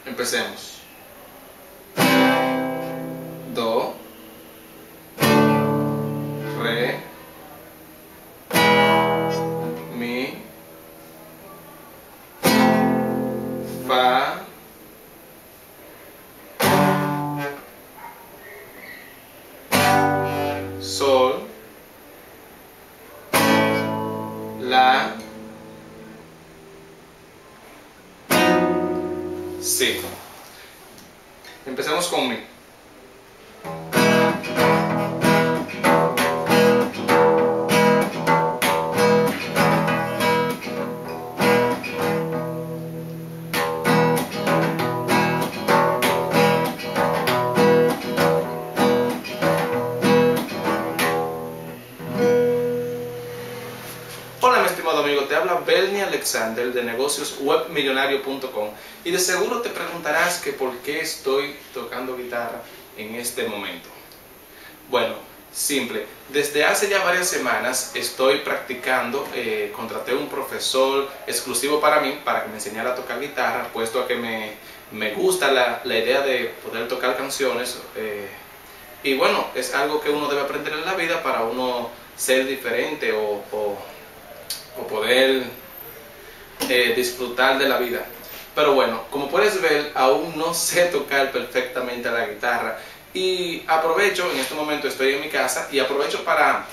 Empecemos. Do, re, mi, fa, sol, la, si. Empecemos con mi. Hola mi estimado amigo, te habla Bernie Alexander de negocioswebmillonario.com y de seguro te preguntarás que por qué estoy tocando guitarra en este momento. Bueno, simple, desde hace ya varias semanas estoy practicando, contraté un profesor exclusivo para mí para que me enseñara a tocar guitarra, puesto a que me gusta la idea de poder tocar canciones y bueno, es algo que uno debe aprender en la vida para uno ser diferente o poder disfrutar de la vida. Pero bueno, como puedes ver, aún no sé tocar perfectamente la guitarra y aprovecho, en este momento estoy en mi casa y aprovecho para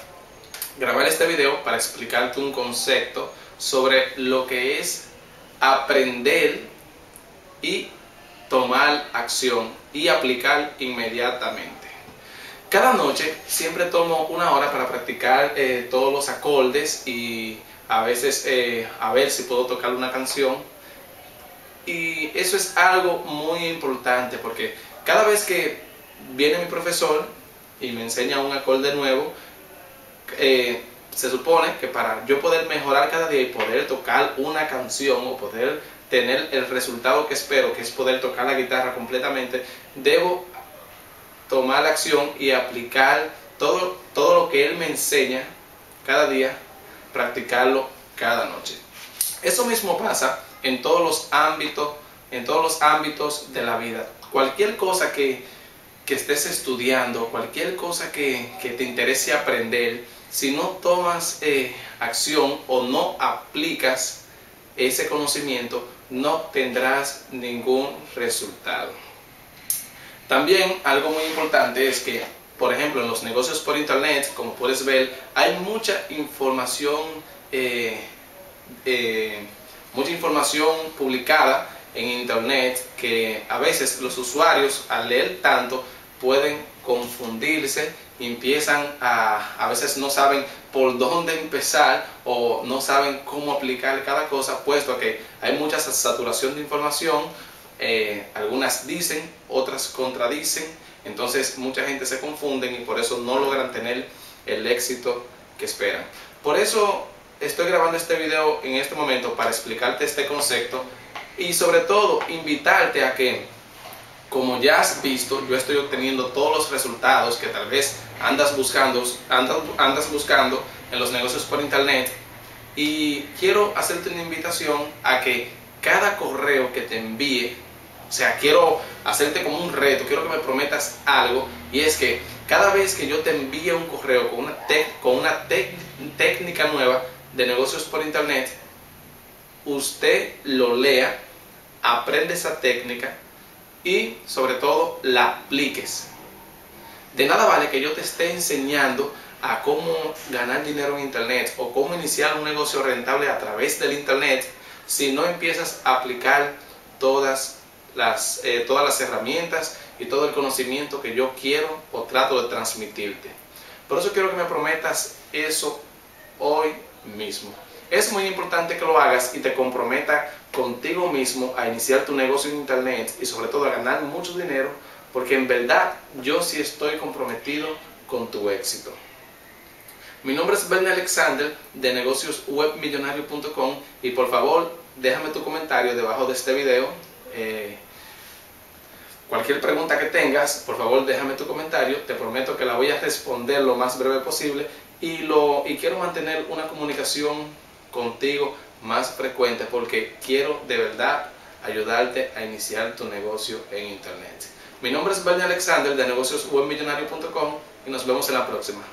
grabar este video para explicarte un concepto sobre lo que es aprender y tomar acción y aplicar inmediatamente. Cada noche siempre tomo una hora para practicar todos los acordes y a veces a ver si puedo tocar una canción, y eso es algo muy importante porque cada vez que viene mi profesor y me enseña un acorde nuevo, se supone que para yo poder mejorar cada día y poder tocar una canción o poder tener el resultado que espero, que es poder tocar la guitarra completamente, debo tomar la acción y aplicar todo lo que él me enseña cada día, practicarlo cada noche. Eso mismo pasa en todos los ámbitos de la vida. Cualquier cosa que estés estudiando, cualquier cosa que te interese aprender, si no tomas acción o no aplicas ese conocimiento, no tendrás ningún resultado. También algo muy importante es que, por ejemplo, en los negocios por internet, como puedes ver, hay mucha información publicada en internet que a veces los usuarios al leer tanto pueden confundirse y empiezan a veces no saben por dónde empezar o no saben cómo aplicar cada cosa, puesto a que hay mucha saturación de información. Algunas dicen, otras contradicen, entonces mucha gente se confunde y por eso no logran tener el éxito que esperan. Por eso estoy grabando este video en este momento para explicarte este concepto y sobre todo invitarte a que, como ya has visto, yo estoy obteniendo todos los resultados que tal vez andas buscando en los negocios por internet, y quiero hacerte una invitación a que cada correo que te envíe, o sea, quiero hacerte como un reto, quiero que me prometas algo, y es que cada vez que yo te envíe un correo con una técnica nueva de negocios por internet, usted lo lea, aprende esa técnica y sobre todo la apliques. De nada vale que yo te esté enseñando a cómo ganar dinero en internet o cómo iniciar un negocio rentable a través del internet si no empiezas a aplicar todas las herramientas y todo el conocimiento que yo quiero o trato de transmitirte. Por eso quiero que me prometas eso hoy mismo. Es muy importante que lo hagas y te comprometas contigo mismo a iniciar tu negocio en internet y sobre todo a ganar mucho dinero, porque en verdad yo sí estoy comprometido con tu éxito. Mi nombre es Bernie Alexander de negocioswebmillonario.com y por favor déjame tu comentario debajo de este video. Cualquier pregunta que tengas, por favor déjame tu comentario, te prometo que la voy a responder lo más breve posible y quiero mantener una comunicación contigo más frecuente porque quiero de verdad ayudarte a iniciar tu negocio en Internet. Mi nombre es Bernie Alexander de negocioswebmillonario.com y nos vemos en la próxima.